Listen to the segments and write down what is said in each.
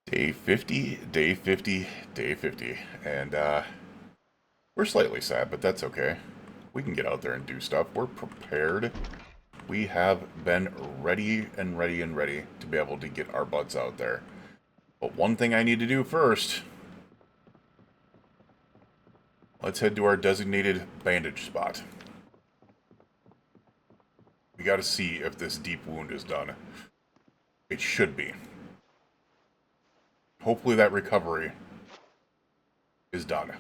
Day 50, day 50, day 50. And we're slightly sad, but that's okay. We can get out there and do stuff. We're prepared. We have been ready and ready and ready to be able to get our butts out there. But one thing I need to do first, let's head to our designated bandage spot. We gotta see if this deep wound is done. It should be. Hopefully that recovery is done.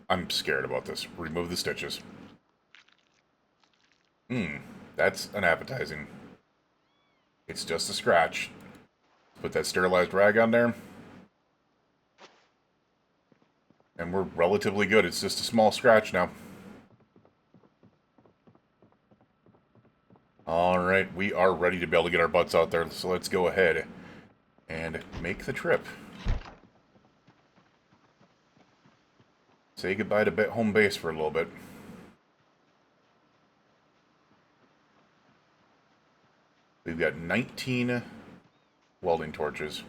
I'm scared about this. Remove the stitches. That's unappetizing. It's just a scratch. Put that sterilized rag on there. And we're relatively good. It's just a small scratch now. Alright, we are ready to be able to get our butts out there, so let's go ahead and make the trip. Say goodbye to home base for a little bit. We've got 19 welding torches.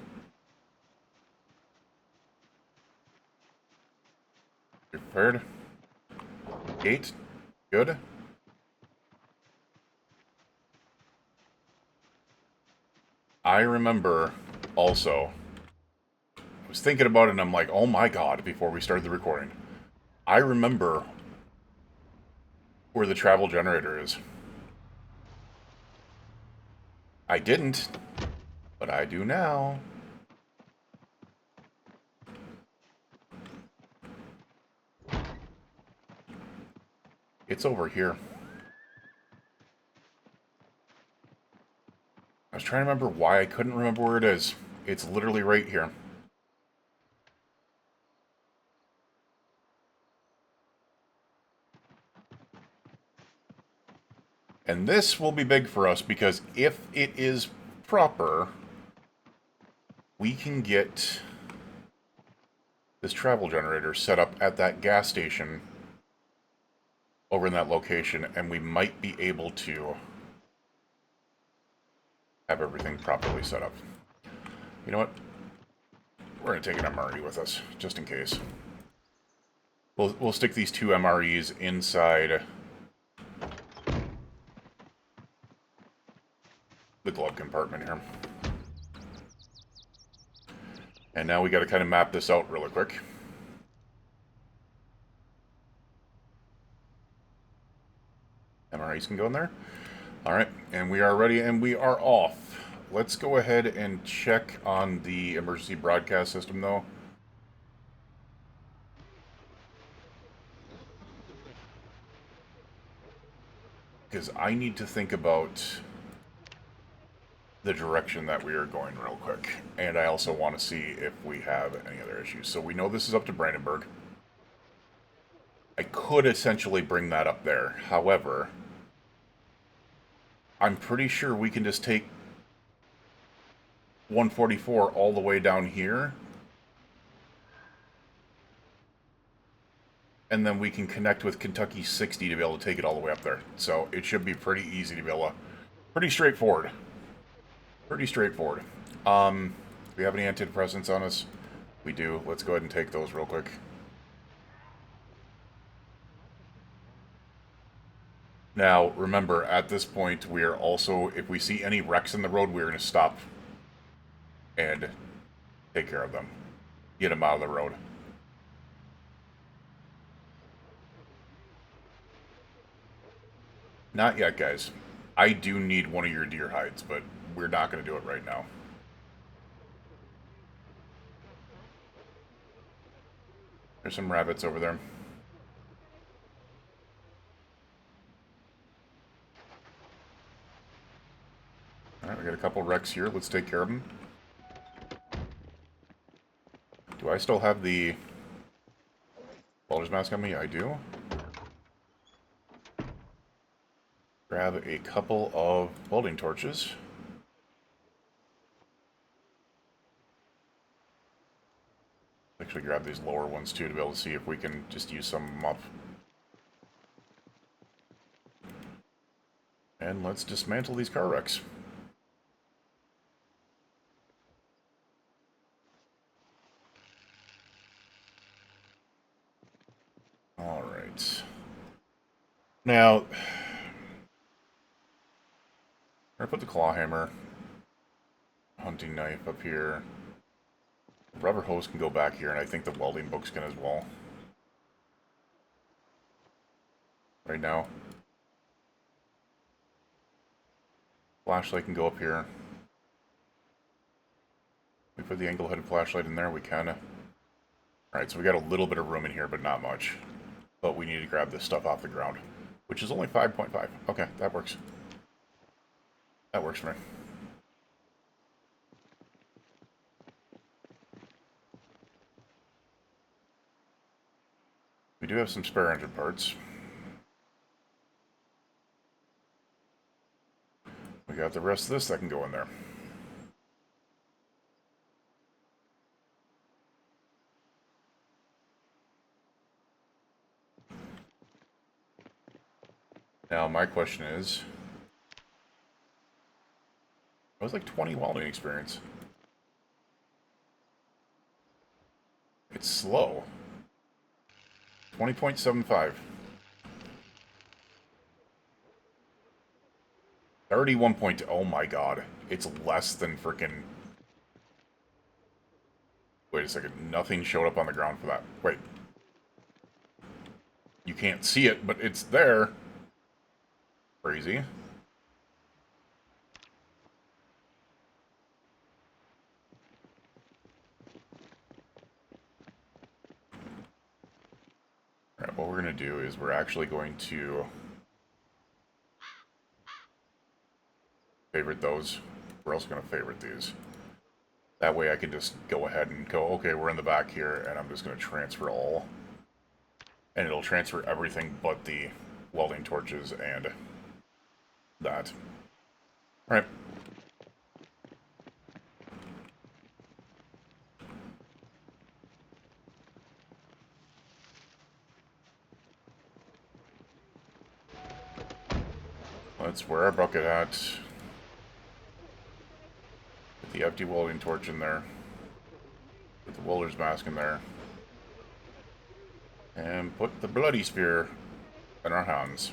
You're prepared? 8. Good. I remember also, I was thinking about it and I'm like, oh my god, before we started the recording. I remember where the travel generator is. I didn't, but I do now. It's over here. I was trying to remember why I couldn't remember where it is. It's literally right here. And this will be big for us because if it is proper, we can get this travel generator set up at that gas station over in that location, and we might be able to have everything properly set up. You know what? We're going to take an MRE with us, just in case. We'll stick these 2 MREs inside the glove compartment here. And now we got to kind of map this out really quick. MREs can go in there. Alright, and we are ready and we are off. Let's go ahead and check on the emergency broadcast system though. Because I need to think about the direction that we are going real quick. And I also want to see if we have any other issues. So we know this is up to Brandenburg. I could essentially bring that up there. However, I'm pretty sure we can just take 144 all the way down here. And then we can connect with Kentucky 60 to be able to take it all the way up there. So it should be pretty easy to be able to... Pretty straightforward. Pretty straightforward. Do we have any antidepressants on us? We do. Let's go ahead and take those real quick. Now, remember, at this point, we are also... If we see any wrecks in the road, we're going to stop and take care of them. Get them out of the road. Not yet, guys. I do need one of your deer hides, but we're not going to do it right now. There's some rabbits over there. Alright, we got a couple wrecks here. Let's take care of them. Do I still have the welder's mask on me? I do. Grab a couple of welding torches. Actually grab these lower ones too to be able to see if we can just use some of them up. And let's dismantle these car wrecks. Now, we're gonna put the claw hammer, hunting knife up here. The rubber hose can go back here, and I think the welding books can as well. Right now. Flashlight can go up here. We put the angle-headed flashlight in there, we can. Alright, so we got a little bit of room in here, but not much. But we need to grab this stuff off the ground, which is only 5.5. Okay, that works. That works for me. We do have some spare engine parts. We got the rest of this that can go in there. Now, my question is... I was like 20 welding experience. It's slow. 20.75. 31 point... Oh my god. It's less than frickin'... Wait a second. Nothing showed up on the ground for that. Wait. You can't see it, but it's there. Crazy. Alright, what we're going to do is we're actually going to favorite those. We're also going to favorite these. That way I can just go ahead and go, okay, we're in the back here, and I'm just going to transfer all. And it'll transfer everything but the welding torches and that. Alright. That's where our bucket at. Put the empty welding torch in there. Put the welder's mask in there. And put the bloody spear in our hands.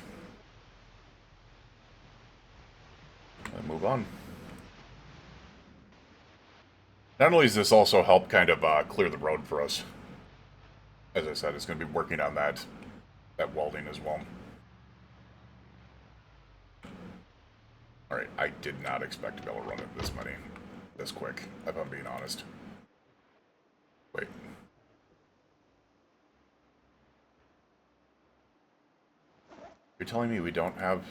And move on. Not only does this also help kind of clear the road for us. As I said, it's going to be working on that welding as well. Alright, I did not expect to be able to run it this quick, if I'm being honest. Wait. You're telling me we don't have...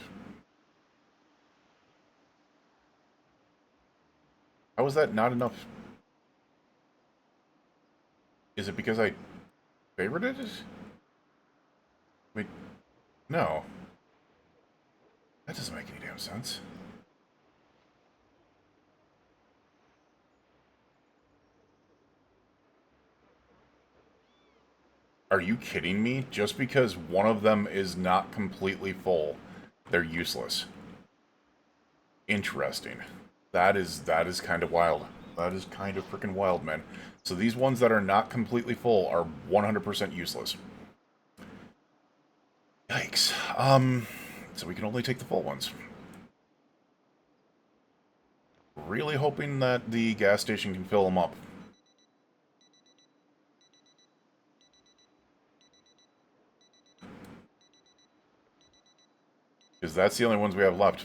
How is that not enough? Is it because I favorited it? Wait, no. That doesn't make any damn sense. Are you kidding me? Just because one of them is not completely full, they're useless. Interesting. That is kind of wild. That is kind of freaking wild, man. So these ones that are not completely full are 100% useless. Yikes. So we can only take the full ones. Really hoping that the gas station can fill them up. Because that's the only ones we have left.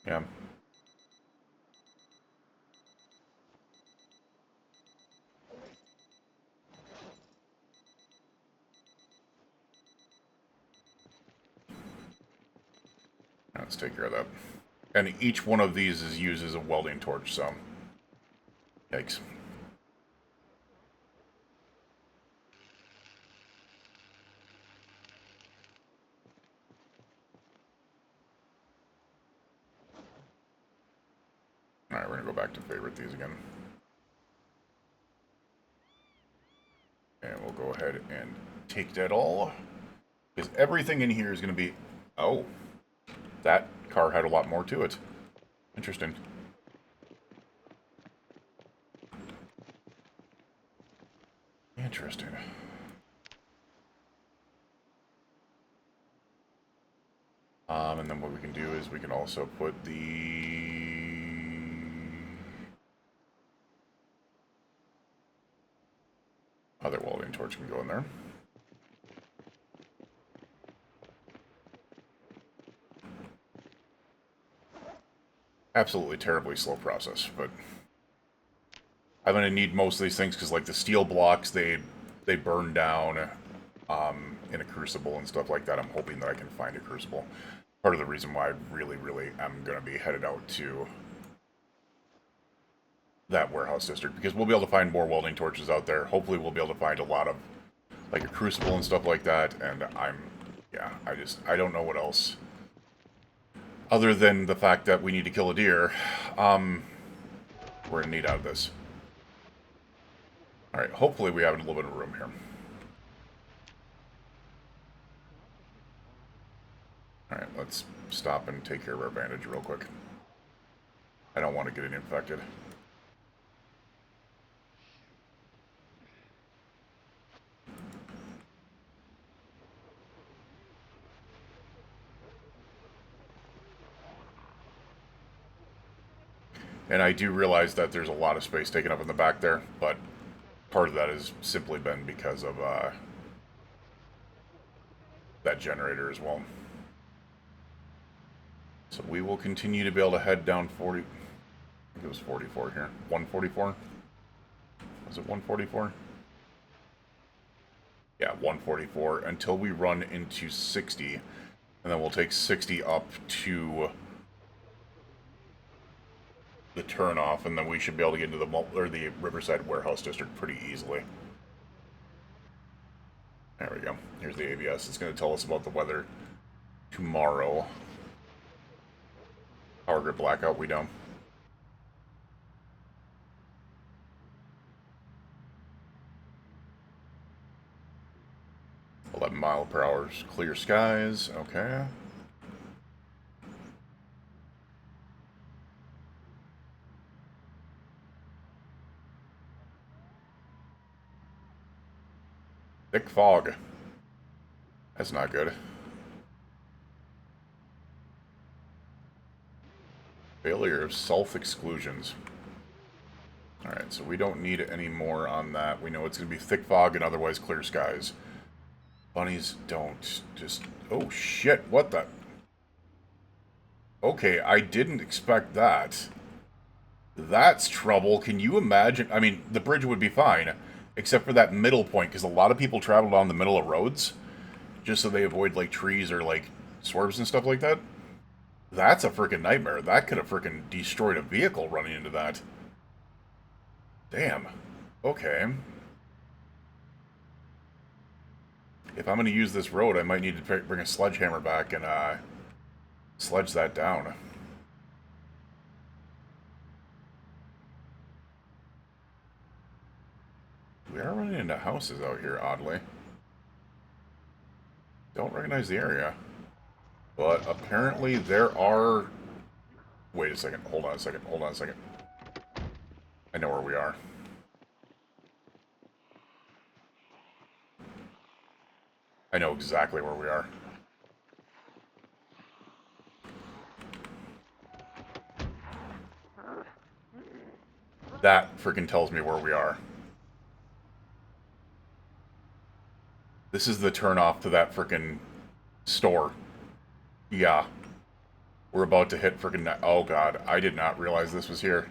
Yeah. Let's take care of that. And each one of these is used as a welding torch, so... Yikes. Alright, we're gonna go back to favorite these again. And we'll go ahead and take that all. Because everything in here is gonna be... Oh. That car had a lot more to it. Interesting. Interesting. And then what we can do is we can also put the other welding torch can go in there. Absolutely terribly slow process, but I'm going to need most of these things because, like, the steel blocks, they burn down in a crucible and stuff like that. I'm hoping that I can find a crucible. Part of the reason why I really, really am going to be headed out to that warehouse district, because we'll be able to find more welding torches out there. Hopefully we'll be able to find a lot of, like, a crucible and stuff like that, and yeah, I don't know what else. Other than the fact that we need to kill a deer, we're in need out of this. Alright, hopefully we have a little bit of room here. Alright, let's stop and take care of our bandage real quick. I don't want to get it infected. And I do realize that there's a lot of space taken up in the back there, but part of that has simply been because of that generator as well. So we will continue to be able to head down 40... I think it was 44 here. 144? Was it 144? Yeah, 144, until we run into 60, and then we'll take 60 up to the turnoff, and then we should be able to get into the Riverside Warehouse District pretty easily. There we go. Here's the ABS. It's going to tell us about the weather tomorrow. Power grid blackout, we don't. mph, clear skies, okay. Thick fog. That's not good. Failure of self-exclusions. Alright, so we don't need any more on that. We know it's going to be thick fog and otherwise clear skies. Bunnies don't just... Oh, shit, what the... Okay, I didn't expect that. That's trouble. Can you imagine? I mean, the bridge would be fine, except for that middle point, because a lot of people travel down the middle of roads, just so they avoid, like, trees or, like, swerves and stuff like that. That's a freaking nightmare. That could have freaking destroyed a vehicle running into that. Damn. Okay. If I'm going to use this road, I might need to bring a sledgehammer back and sledge that down. We are running into houses out here, oddly. Don't recognize the area. But apparently there are... Wait a second. Hold on a second. Hold on a second. I know where we are. I know exactly where we are. That freaking tells me where we are. This is the turnoff to that freaking store. Yeah. We're about to hit freaking... Oh, God. I did not realize this was here.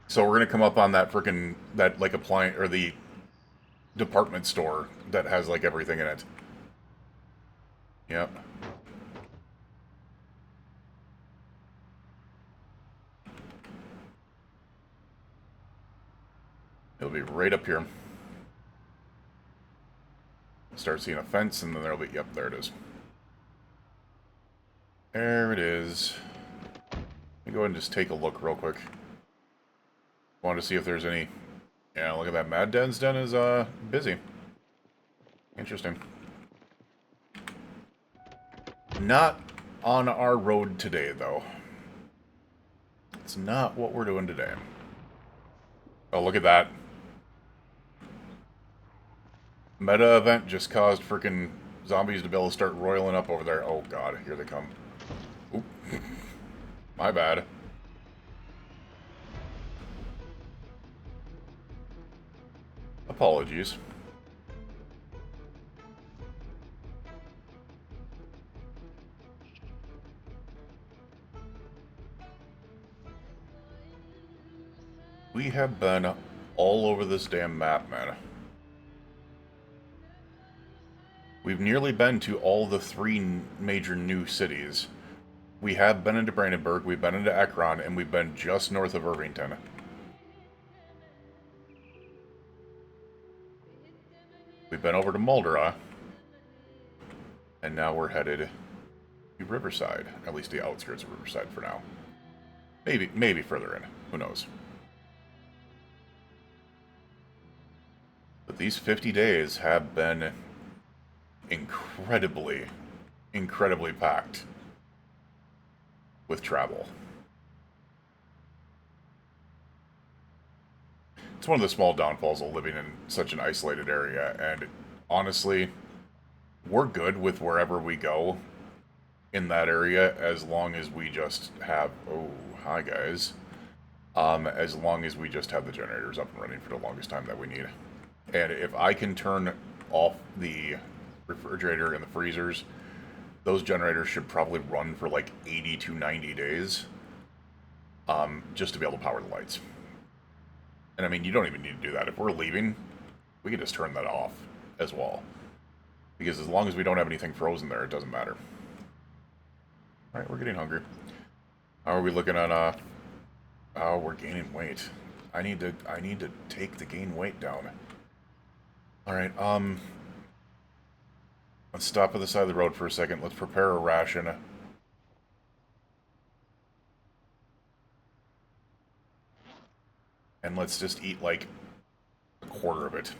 So we're going to come up on that freaking... That, like, appliance... Or the department store that has, like, everything in it. Yep. It'll be right up here. Start seeing a fence, and then there'll be... Yep, there it is. There it is. Let me go ahead and just take a look real quick. Wanted to see if there's any... Yeah, look at that. Mad Den's Den is busy. Interesting. Not on our road today, though. It's not what we're doing today. Oh, look at that. Meta event just caused freaking zombies to be able to start roiling up over there. Oh god, here they come. Oop. My bad. Apologies. We have been all over this damn map, man. We've nearly been to all the 3 major new cities. We have been into Brandenburg, we've been into Ekron, and we've been just north of Irvington. We've been over to Moldera, and now we're headed to Riverside. At least the outskirts of Riverside for now. Maybe further in. Who knows? But these 50 days have been incredibly packed with travel. It's one of the small downfalls of living in such an isolated area, and honestly, we're good with wherever we go in that area as long as we just have... Oh, hi guys. As long as we just have the generators up and running for the longest time that we need. And if I can turn off the refrigerator and the freezers, those generators should probably run for like 80 to 90 days, just to be able to power the lights. And I mean, you don't even need to do that. If we're leaving, we can just turn that off as well. Because as long as we don't have anything frozen there, it doesn't matter. Alright, we're getting hungry. How are we looking on, oh, we're gaining weight. I need to take the gain weight down. Alright, let's stop at the side of the road for a second. Let's prepare a ration. And let's just eat, like, a quarter of it.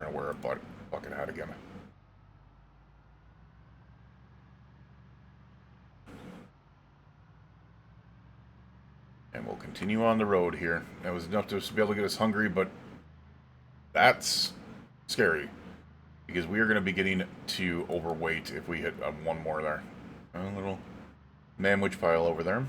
I'm gonna wear a bucket hat again. And we'll continue on the road here. That was enough to be able to get us hungry, but that's scary. Because we are going to be getting to overweight if we hit one more there. A little manwich pile over there.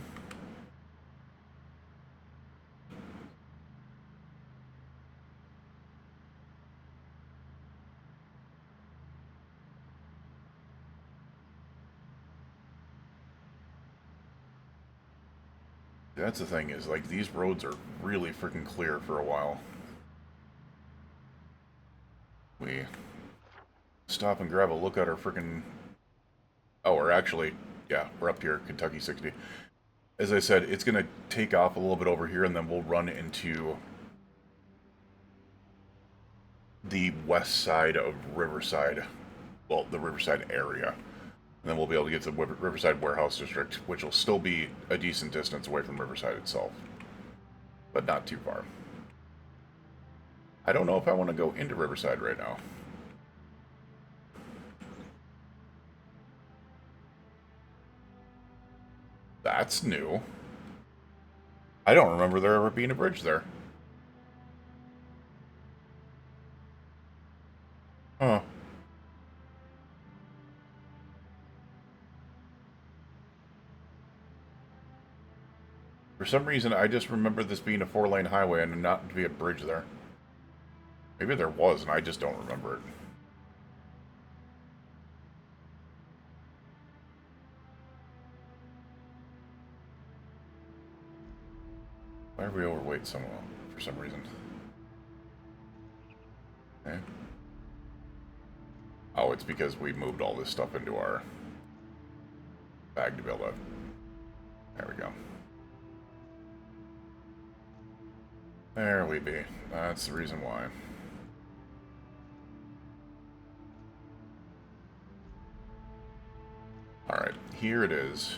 That's the thing, is like these roads are really freaking clear for a while. We stop and grab a look at our freaking... Oh, or actually, yeah, we're up here, Kentucky 60. As I said, it's going to take off a little bit over here, and then we'll run into the west side of Riverside. Well, the Riverside area. And then we'll be able to get to the Riverside Warehouse District, which will still be a decent distance away from Riverside itself. But not too far. I don't know if I want to go into Riverside right now. That's new. I don't remember there ever being a bridge there. Huh. For some reason, I just remember this being a 4-lane highway and not to be a bridge there. Maybe there was, and I just don't remember it. Why are we overweight somehow, for some reason? Okay. Oh, it's because we moved all this stuff into our bag to be able to... There we go. There we be. That's the reason why. Alright, here it is.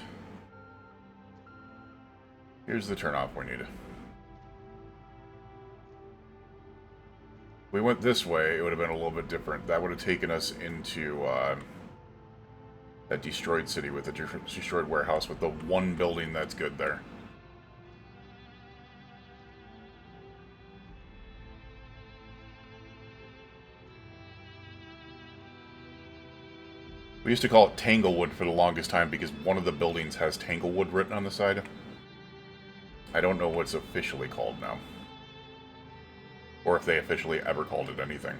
Here's the turnoff we need. If we went this way, it would have been a little bit different. That would have taken us into, That destroyed city with the destroyed warehouse with the one building that's good there. We used to call it Tanglewood for the longest time because one of the buildings has Tanglewood written on the side. I don't know what's officially called now. Or if they officially ever called it anything.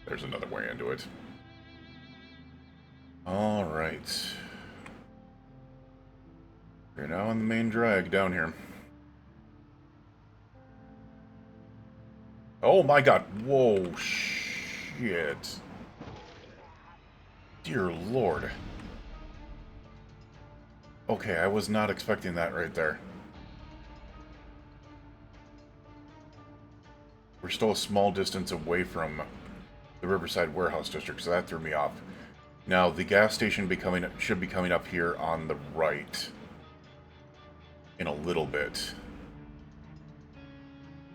There's another way into it. Alright. We're now on the main drag down here. Oh my god. Whoa, shit. Dear lord. Okay, I was not expecting that right there. We're still a small distance away from the Riverside Warehouse District, so that threw me off. Now, the gas station should be coming up here on the right in a little bit.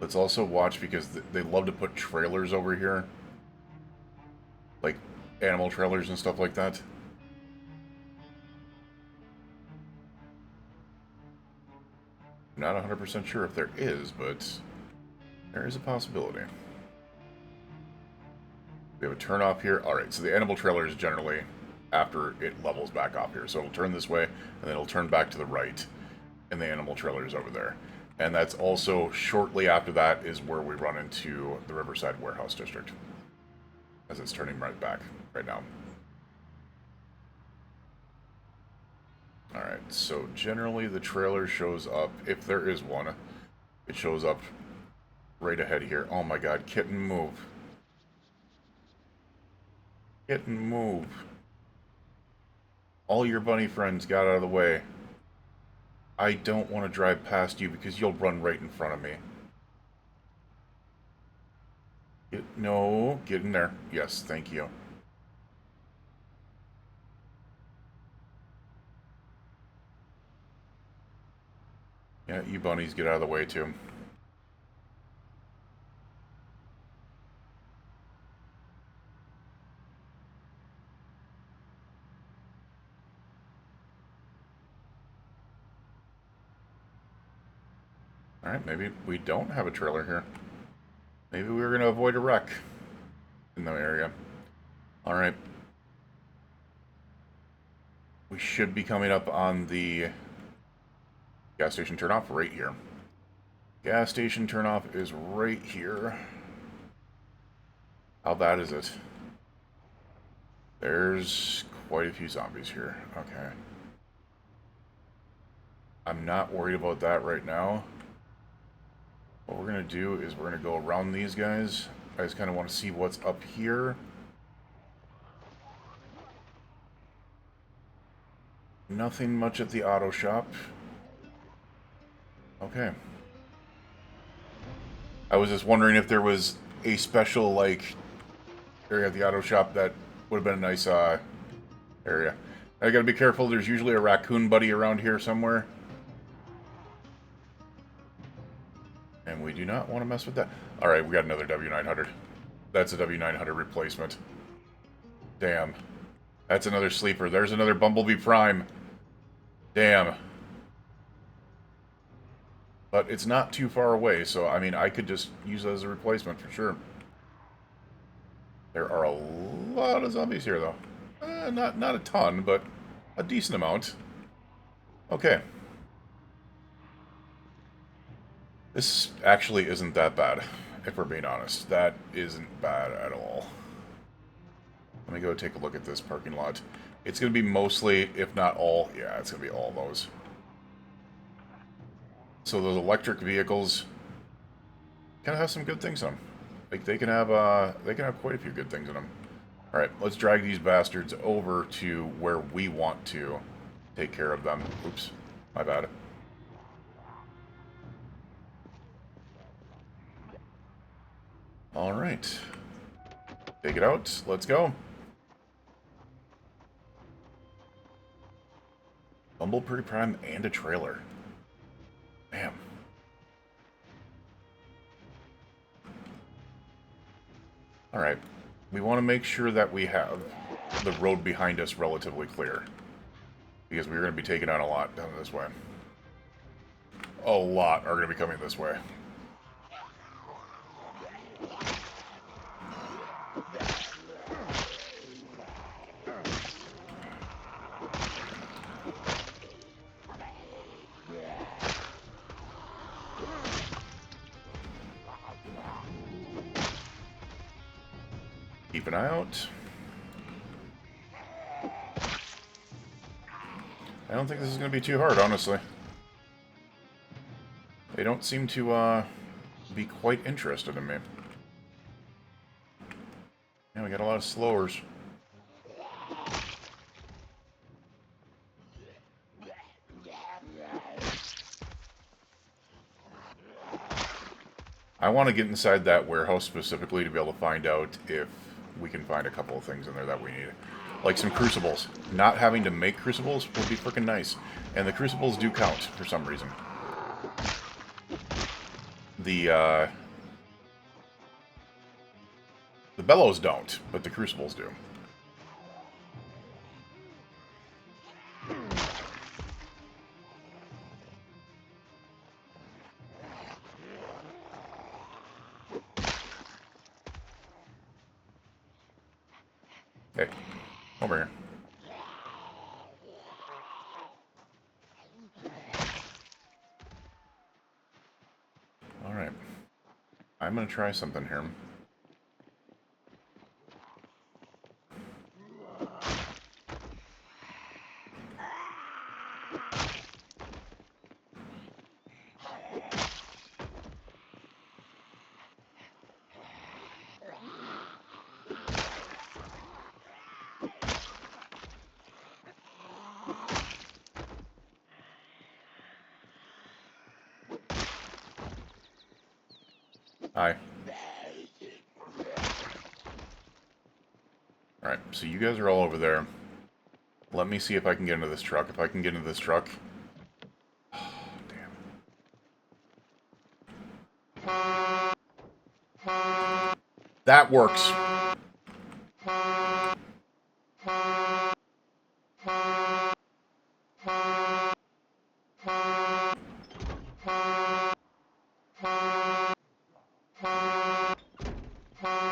Let's also watch because they love to put trailers over here. Like animal trailers and stuff like that. I'm not 100% sure if there is, but there is a possibility. We have a turn off here. Alright, so the animal trailer is generally after it levels back off here. So it'll turn this way, and then it'll turn back to the right. And the animal trailer is over there. And that's also, shortly after that, is where we run into the Riverside Warehouse District. As it's turning right back, right now. Alright, so generally the trailer shows up, if there is one, it shows up right ahead here. Oh my god, kitten, move. Kitten, move. All your bunny friends got out of the way. I don't want to drive past you because you'll run right in front of me. No, get in there. Yes, thank you. Yeah, you bunnies get out of the way too. Alright, maybe we don't have a trailer here. Maybe we were going to avoid a wreck in the area. Alright. We should be coming up on the gas station turnoff right here. Gas station turnoff is right here. How bad is it? There's quite a few zombies here. Okay. I'm not worried about that right now. What we're going to do is we're going to go around these guys. I just kind of want to see what's up here. Nothing much at the auto shop. Okay. I was just wondering if there was a special, like, area at the auto shop that would have been a nice area. I gotta be careful, there's usually a raccoon buddy around here somewhere. And we do not want to mess with that. Alright, we got another W900. That's a W900 replacement. Damn. That's another sleeper. There's another Bumblebee Prime. Damn. But it's not too far away, so, I mean, I could just use it as a replacement for sure. There are a lot of zombies here, though. Not a ton, but a decent amount. Okay. This actually isn't that bad, if we're being honest. That isn't bad at all. Let me go take a look at this parking lot. It's going to be mostly, if not all, yeah, it's going to be all those. So those electric vehicles kind of have some good things on them. Like they can have quite a few good things in them. All right, let's drag these bastards over to where we want to take care of them. Oops, my bad. All right, take it out. Let's go. Bumblebee Prime and a trailer. Damn. Alright. We want to make sure that we have the road behind us relatively clear. Because we're going to be taking on a lot down this way. A lot are going to be coming this way. Keep an eye out. I don't think this is going to be too hard, honestly. They don't seem to be quite interested in me. Yeah, we got a lot of slowers. I want to get inside that warehouse specifically to be able to find out if we can find a couple of things in there that we need. Like some crucibles. Not having to make crucibles would be freaking nice. And the crucibles do count for some reason. The bellows don't, but the crucibles do. Hey, over here. Alright. I'm gonna try something here. Hi. Alright, so you guys are all over there. Let me see if I can get into this truck. If I can get into this truck... Oh, damn. That works.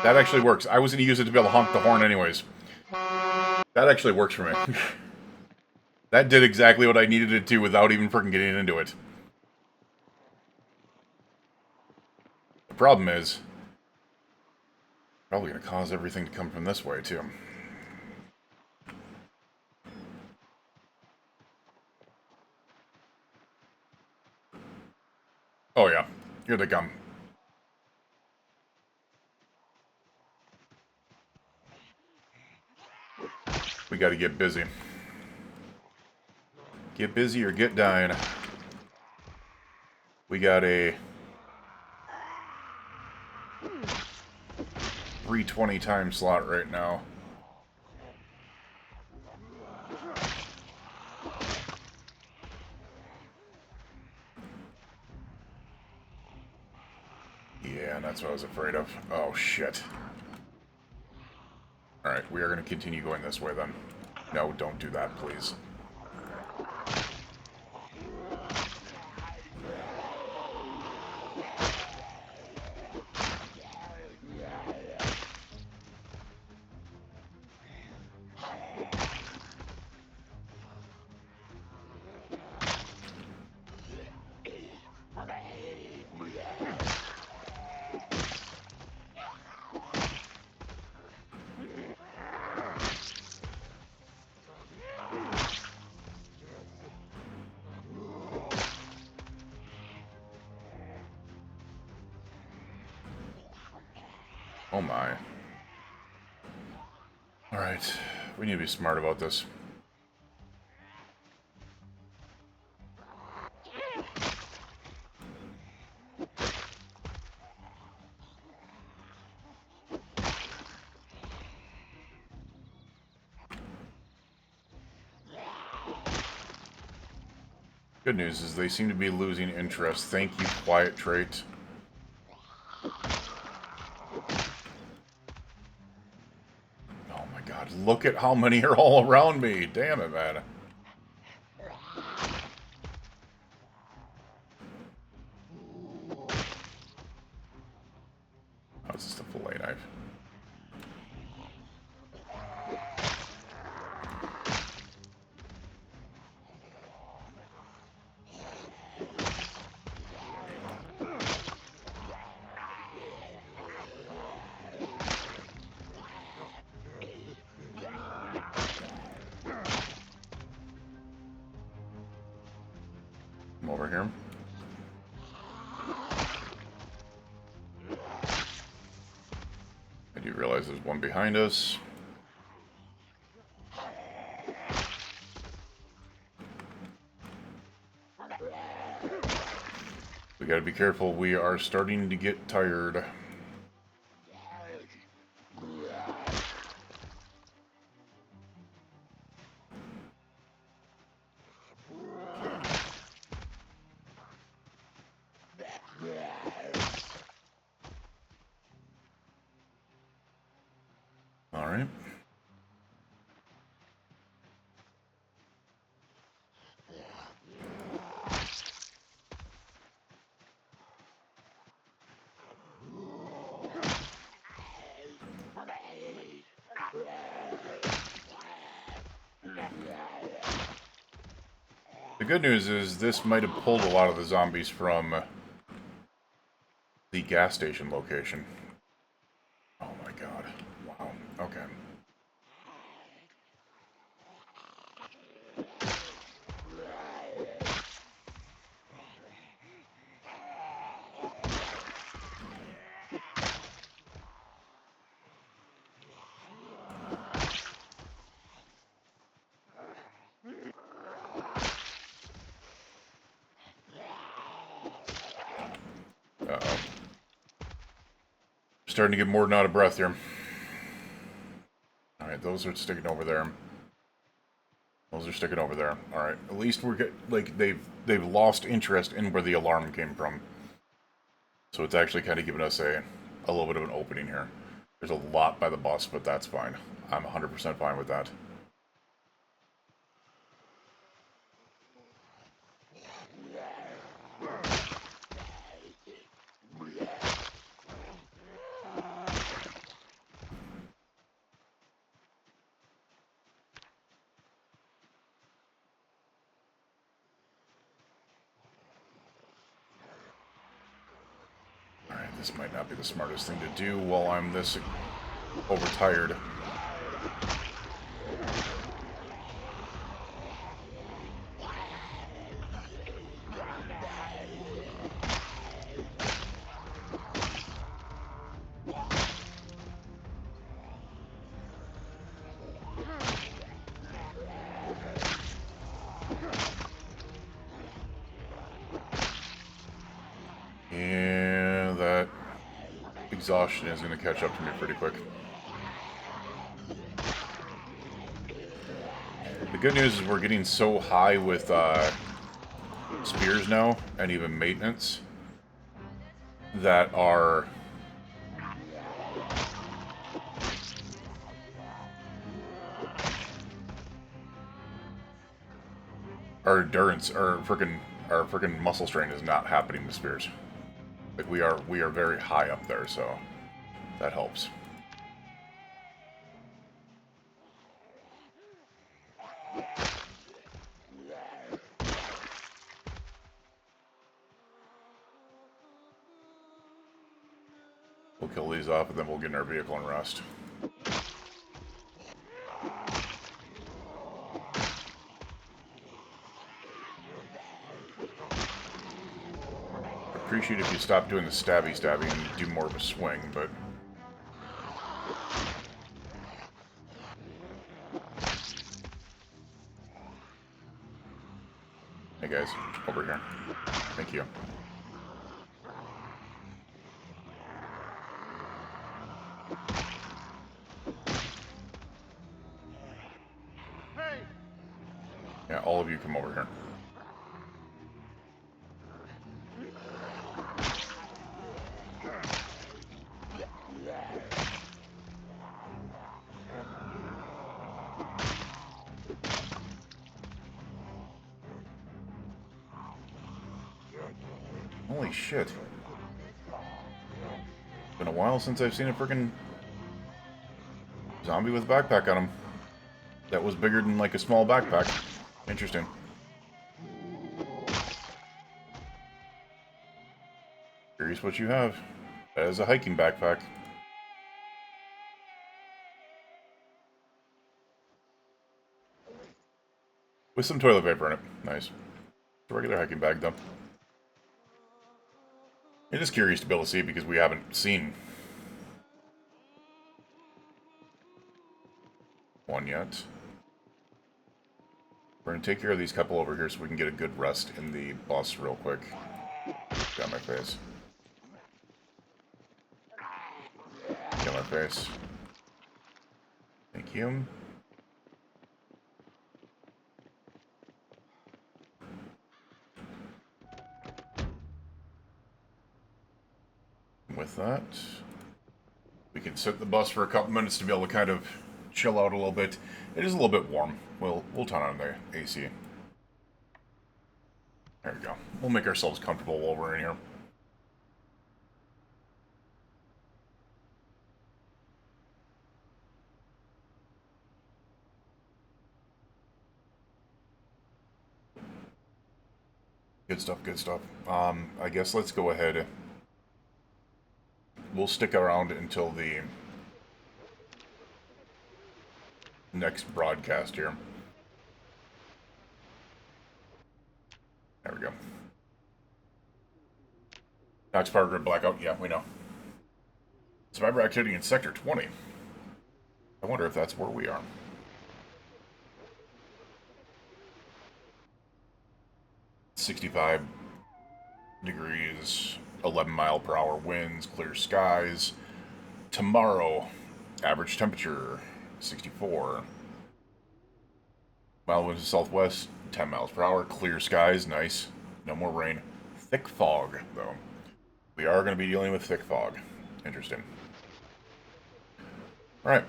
That actually works. I was going to use it to be able to honk the horn anyways. That actually works for me. That did exactly what I needed it to without even freaking getting into it. The problem is, probably going to cause everything to come from this way, too. Oh, yeah. Here they come. We got to get busy. Get busy or get dying. We got a 320 time slot right now. Yeah, that's what I was afraid of. Oh, shit. Alright, we are going to continue going this way then. No, don't do that, please. Oh my. Alright, we need to be smart about this. Good news is they seem to be losing interest. Thank you, quiet trait. God, look at how many are all around me. Damn it, man. Oh, it's just a fillet knife. Come over here. I do realize there's one behind us. We gotta be careful. We are starting to get tired. All right. The good news is this might have pulled a lot of the zombies from the gas station location. Oh my god. Wow. Okay. Uh-oh. Starting to get more than out of breath here. Alright, those are sticking over there. Those are sticking over there. Alright, at least we're like they've lost interest in where the alarm came from. So it's actually kind of giving us a little bit of an opening here. There's a lot by the bus, but that's fine. I'm 100% fine with that. Alright, this might not be the smartest thing to do while I'm this overtired. Yeah, that exhaustion is going to catch up to me pretty quick. The good news is we're getting so high with spears now, and even maintenance, that our endurance, our freaking muscle strain is not happening with spears. Like we are very high up there, so that helps. We'll kill these off, and then we'll get in our vehicle and rest. Appreciate if you stop doing the stabby and do more of a swing, but hey guys, over here. Thank you. Yeah, all of you come over here. shit. Been a while since I've seen a freaking zombie with a backpack on him. That was bigger than like a small backpack. Interesting. Curious what you have. That is a hiking backpack. With some toilet paper in it. Nice. It's a regular hiking bag, though. It is curious to be able to see because we haven't seen one yet. We're going to take care of these couple over here so we can get a good rest in the bus real quick. Got my face. Got my face. Thank you. With that, we can sit the bus for a couple minutes to be able to kind of chill out a little bit. It is a little bit warm. We'll turn on the AC. There we go. We'll make ourselves comfortable while we're in here. Good stuff, good stuff. I guess let's go ahead. We'll stick around until the next broadcast here. There we go. Knox Power Grid blackout. Yeah, we know. Survivor activity in Sector 20. I wonder if that's where we are. .65 degrees, 11-mile-per-hour winds, clear skies. Tomorrow, average temperature 64. Mild winds to southwest, 10 miles per hour, clear skies, nice. No more rain. Thick fog, though. We are going to be dealing with thick fog. Interesting. Alright,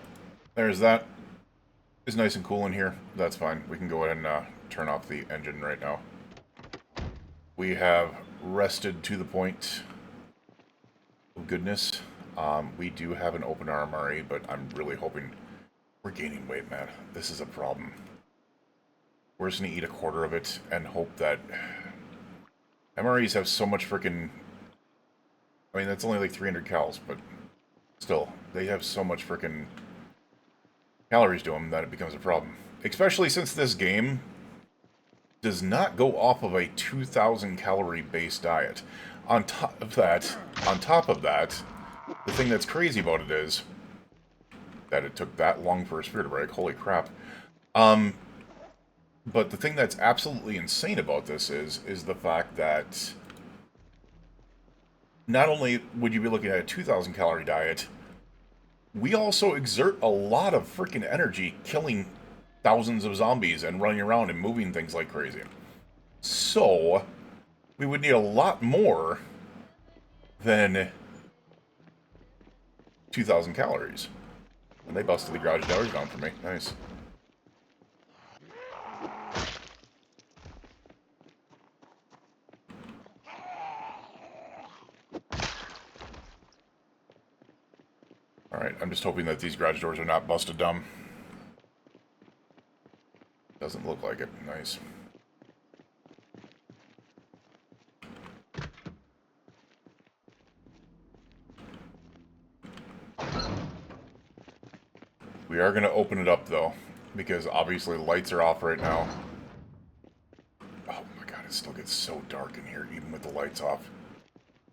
there's that. It's nice and cool in here. That's fine. We can go ahead and turn off the engine right now. We have rested to the point of goodness. We do have an open armory, but I'm really hoping... We're gaining weight, man. This is a problem. We're just going to eat a quarter of it and hope that... MREs have so much freaking... I mean, that's only like 300 calories, but still, they have so much freaking calories to them that it becomes a problem. Especially since this game does not go off of a 2,000 calorie base diet. On top of that, the thing that's crazy about it is that it took that long for a spear to break. Holy crap. But the thing that's absolutely insane about this is the fact that not only would you be looking at a 2,000 calorie diet, we also exert a lot of freaking energy killing thousands of zombies and running around and moving things like crazy. So, we would need a lot more than 2,000 calories. And they busted the garage doors down for me. Nice. Alright, I'm just hoping that these garage doors are not busted down. Doesn't look like it. Nice. We are going to open it up, though, because obviously the lights are off right now. Oh my god, it still gets so dark in here, even with the lights off.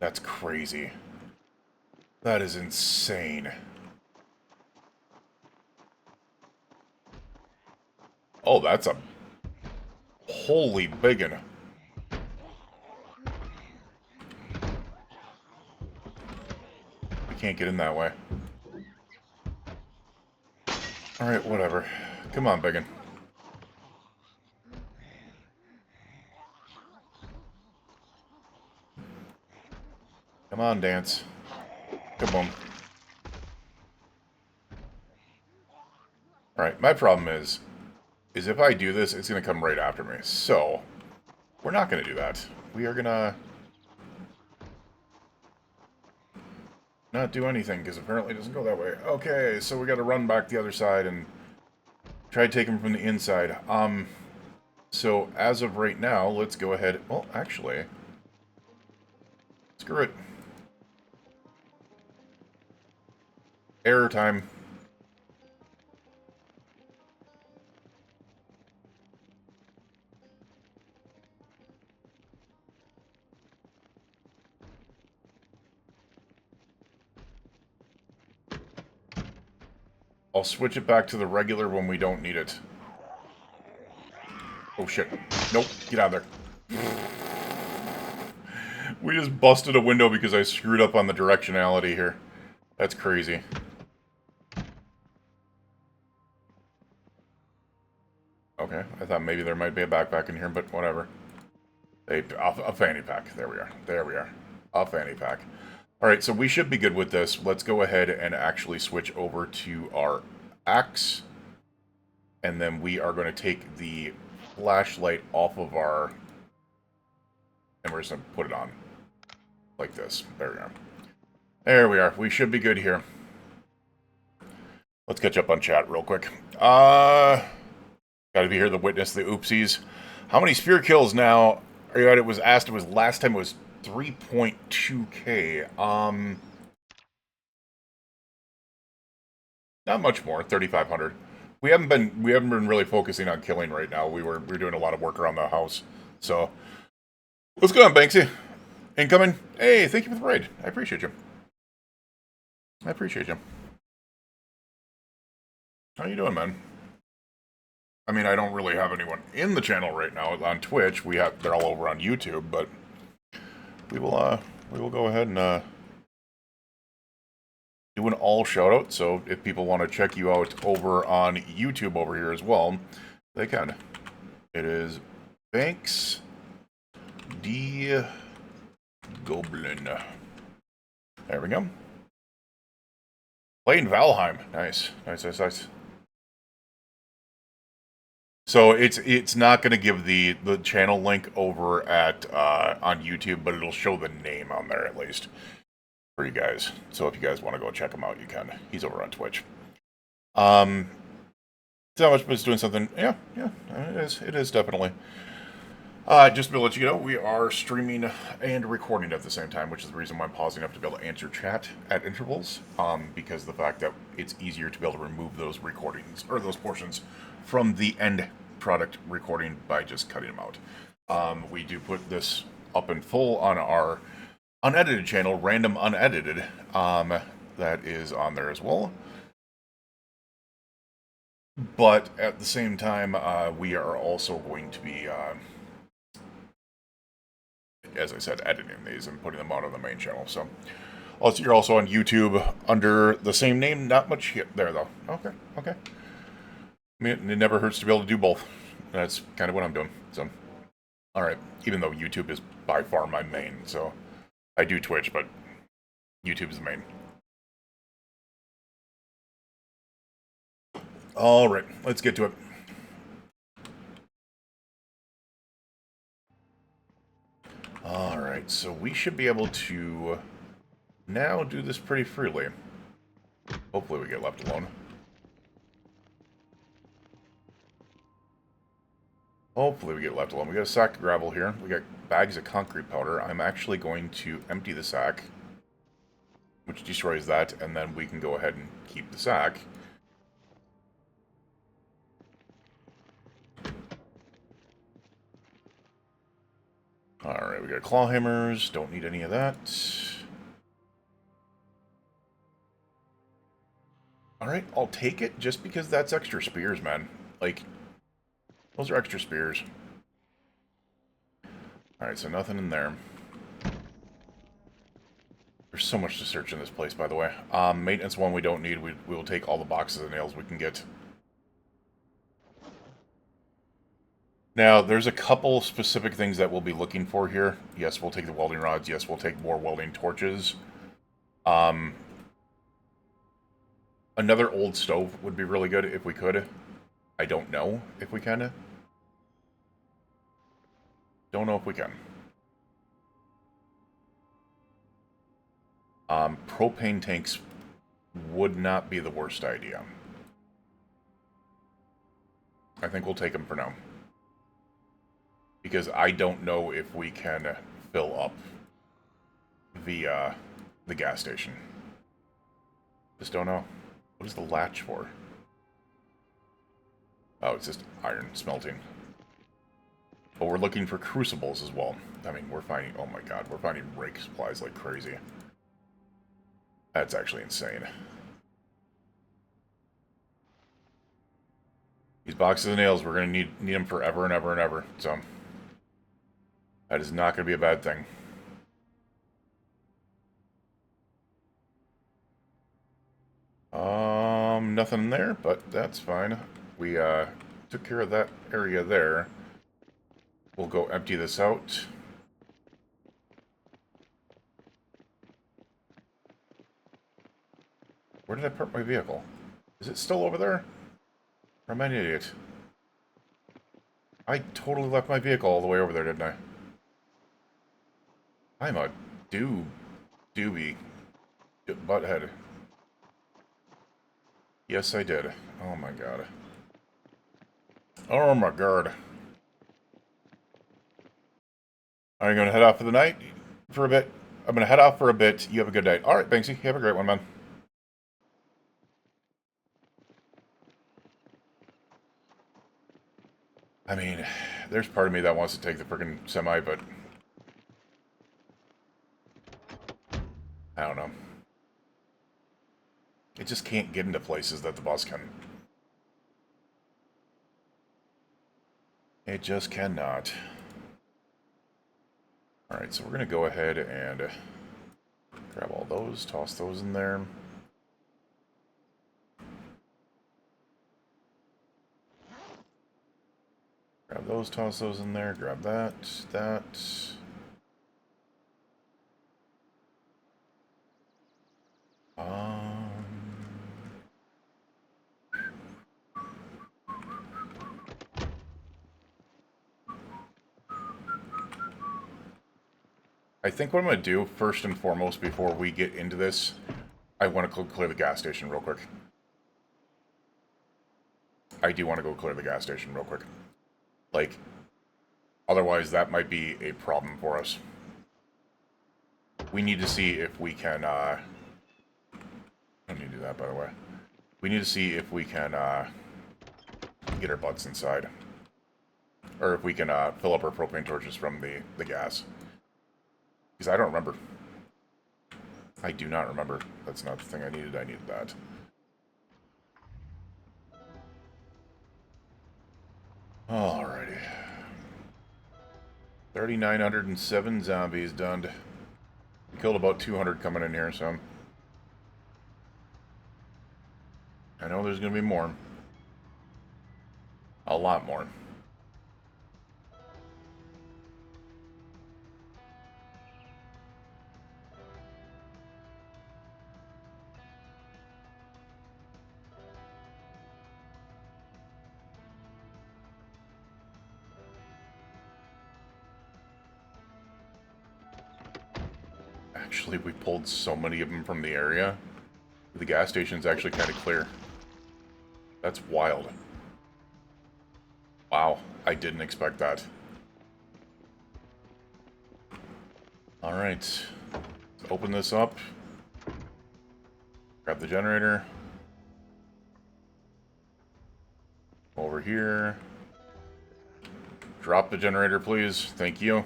That's crazy. That is insane. Oh, that's a holy biggin. We can't get in that way. Alright, whatever. Come on, biggin. Come on, dance. Kaboom. Alright, my problem is if I do this, it's going to come right after me. So, we're not going to do that. We are going to not do anything, because apparently it doesn't go that way. Okay, so we got to run back the other side and try to take him from the inside. So as of right now, let's go ahead... Well, actually... Screw it. Error time. I'll switch it back to the regular when we don't need it. Oh shit. Nope, get out of there. We just busted a window because I screwed up on the directionality here. That's crazy. Okay, I thought maybe there might be a backpack in here, but whatever. A fanny pack. There we are. There we are. A fanny pack. Alright, so we should be good with this. Let's go ahead and actually switch over to our axe. And then we are going to take the flashlight off of our... And we're just going to put it on. Like this. There we are. There we are. We should be good here. Let's catch up on chat real quick. Gotta be here to witness the oopsies. How many spear kills now? It was asked, it was last time it was 3.2k. Not much more, 3,500. We haven't been really focusing on killing right now. We're doing a lot of work around the house. So what's going on, Banksy? Incoming? Hey, thank you for the raid. I appreciate you. I appreciate you. How you doing, man? I mean, I don't really have anyone in the channel right now on Twitch. They're all over on YouTube, but we will go ahead and do an all shout out. So if people want to check you out over on YouTube over here as well, they can. It is Banks D Goblin. There we go. Playing Valheim. Nice. Nice, nice, nice. So it's not going to give the channel link over at on YouTube, but it'll show the name on there at least for you guys. So if you guys want to go check him out, you can. He's over on Twitch. So much is doing something. Yeah, it is definitely. Just to let you know, we are streaming and recording at the same time, which is the reason why I'm pausing up to be able to answer chat at intervals. Because the fact that it's easier to be able to remove those recordings or those portions from the end product recording by just cutting them out. We do put this up in full on our unedited channel, Random Unedited. That is on there as well. But at the same time, we are also going to be, as I said, editing these and putting them out on the main channel. So also, you're also on YouTube under the same name. Not much hit there, though. Okay. I mean, it never hurts to be able to do both. That's kind of what I'm doing. So, all right. Even though YouTube is by far my main, so I do Twitch, but YouTube is the main. All right, let's get to it. All right, so we should be able to now do this pretty freely. Hopefully we get left alone. Hopefully we get left alone. We got a sack of gravel here. We got bags of concrete powder. I'm actually going to empty the sack, which destroys that, and then we can go ahead and keep the sack. Alright, we got claw hammers. Don't need any of that. Alright, I'll take it just because that's extra spears, man. Like, those are extra spears. Alright, so nothing in there. There's so much to search in this place, by the way. Maintenance one we don't need. We will take all the boxes of nails we can get. Now, there's a couple specific things that we'll be looking for here. Yes, we'll take the welding rods. Yes, we'll take more welding torches. Another old stove would be really good if we could. I don't know if we can. Don't know if we can. Propane tanks would not be the worst idea. I think we'll take them for now. Because I don't know if we can fill up the gas station. Just don't know. What is the latch for? Oh, it's just iron smelting. But we're looking for crucibles as well. I mean, we're finding... Oh my god, we're finding rake supplies like crazy. That's actually insane. These boxes of nails, we're going to need them forever and ever and ever. So, that is not going to be a bad thing. Nothing in there, but that's fine. We, took care of that area there. We'll go empty this out. Where did I park my vehicle? Is it still over there? Or am I an idiot? I totally left my vehicle all the way over there, didn't I? I'm a doobie butthead. Yes, I did. Oh my god. Oh my god. Are you going to head off for the night? For a bit? I'm going to head off for a bit. You have a good night. Alright, Banksy. You have a great one, man. I mean, there's part of me that wants to take the freaking semi, but... I don't know. It just can't get into places that the bus can. It just cannot. Alright, so we're going to go ahead and grab all those, toss those in there. Grab those, toss those in there, grab that, that. I think what I'm going to do, first and foremost, before we get into this, I want to go clear the gas station real quick. I do want to go clear the gas station real quick. Like, otherwise that might be a problem for us. We need to see if we can, I don't need to do that, by the way. We need to see if we can, get our butts inside. Or if we can, fill up our propane torches from the gas. Because I don't remember. I do not remember. That's not the thing I needed. I needed that. Alrighty. 3,907 zombies done. Killed about 200 coming in here, so... I know there's going to be more. A lot more. Actually, we pulled so many of them from the area. The gas station's actually kind of clear. That's wild. Wow, I didn't expect that. Alright. Let's open this up. Grab the generator. Over here. Drop the generator, please. Thank you.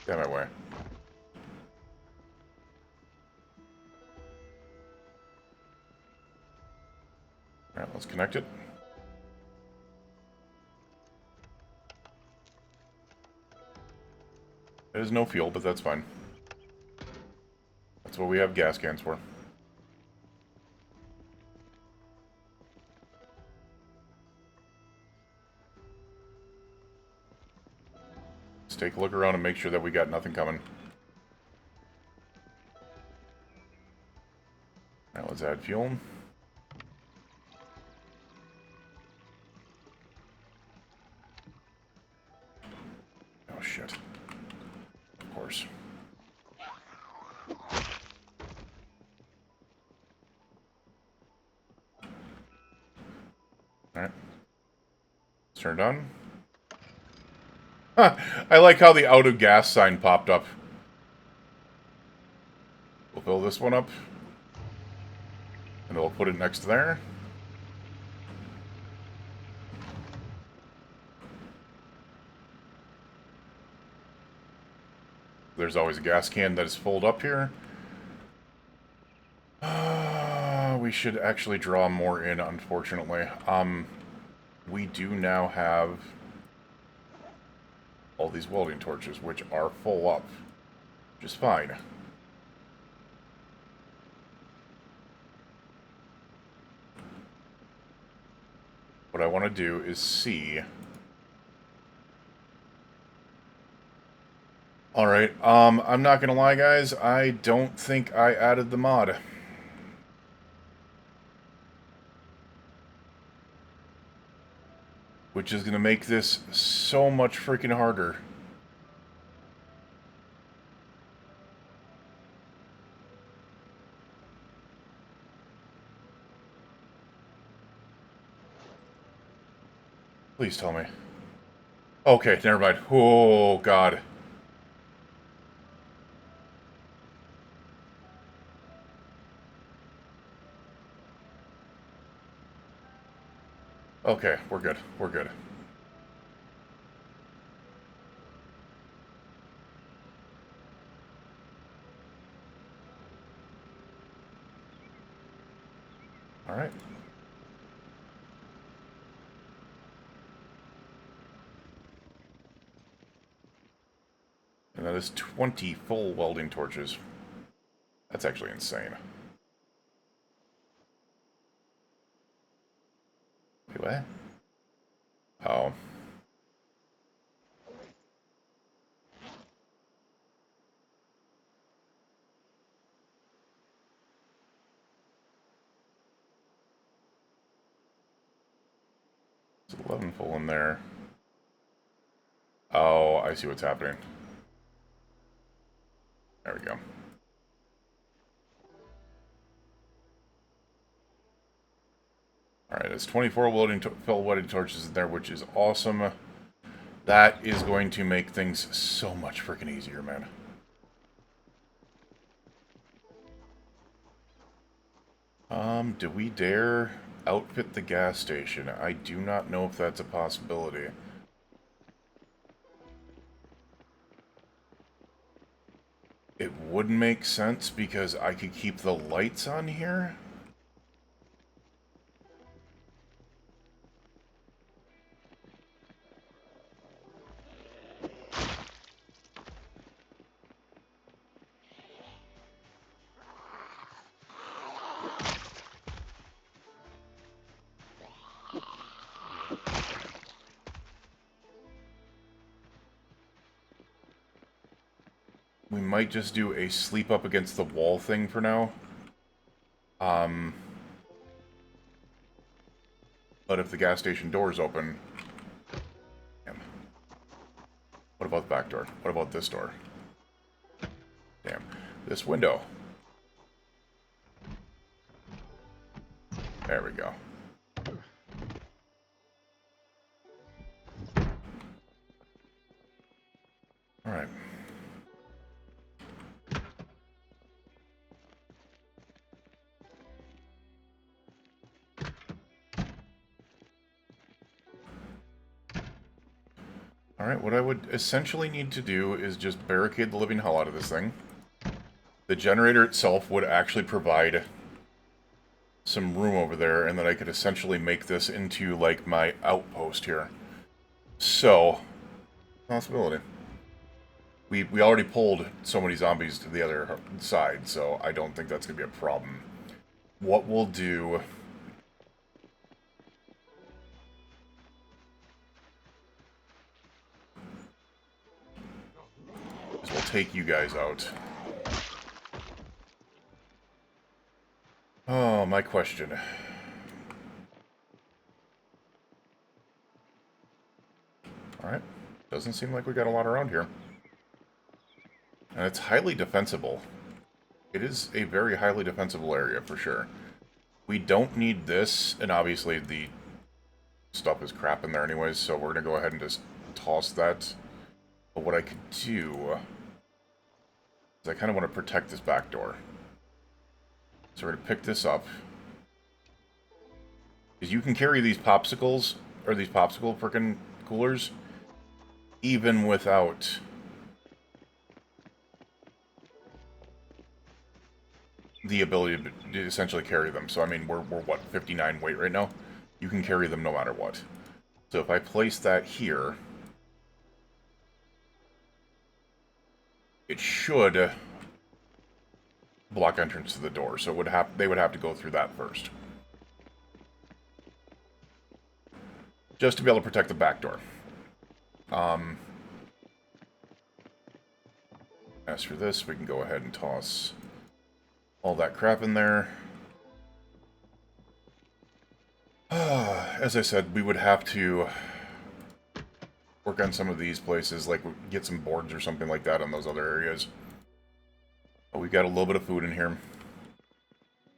Get my way. Alright, let's connect it. There's no fuel, but that's fine. That's what we have gas cans for. Let's take a look around and make sure that we got nothing coming. Alright, let's add fuel. Oh, shit. Of course. Alright. Let's turn it on. Huh, I like how the out of gas sign popped up. We'll fill this one up. And we'll put it next to there. There's always a gas can that is filled up here. We should actually draw more in, unfortunately. We do now have all these welding torches, which are full up, which is fine. What I want to do is see... Alright, I'm not gonna lie, guys, I don't think I added the mod. Which is gonna make this so much freaking harder. Please tell me. Okay, never mind. Oh, God. Okay, we're good. We're good. Alright. And that is 20 full welding torches. That's actually insane. Wait, what? Oh. It's 11 full in there. Oh, I see what's happening. There we go. Alright, there's 24 full welding torches in there, which is awesome. That is going to make things so much freaking easier, man. Do we dare outfit the gas station? I do not know if that's a possibility. It would make sense because I could keep the lights on here. We might just do a sleep up against the wall thing for now. But if the gas station door is open... Damn. What about the back door? What about this door? Damn. This window. There we go. Alright. Alright, what I would essentially need to do is just barricade the living hell out of this thing. The generator itself would actually provide some room over there, and then I could essentially make this into, like, my outpost here. So, possibility. We already pulled so many zombies to the other side, so I don't think that's going to be a problem. What we'll do... is we'll take you guys out. Oh, my question. Alright. Doesn't seem like we got a lot around here. And it's highly defensible. It is a very highly defensible area, for sure. We don't need this, and obviously the stuff is crap in there anyways, so we're going to go ahead and just toss that. But what I could do is I kind of want to protect this back door. So we're going to pick this up. Because you can carry these popsicles, or these popsicle frickin' coolers, even without the ability to essentially carry them. So, I mean, we're what, 59 weight right now? You can carry them no matter what. So if I place that here, it should block entrance to the door. So they would have to go through that first. Just to be able to protect the back door. As for this, we can go ahead and toss all that crap in there. As I said, we would have to work on some of these places, like get some boards or something like that on those other areas. But we got a little bit of food in here.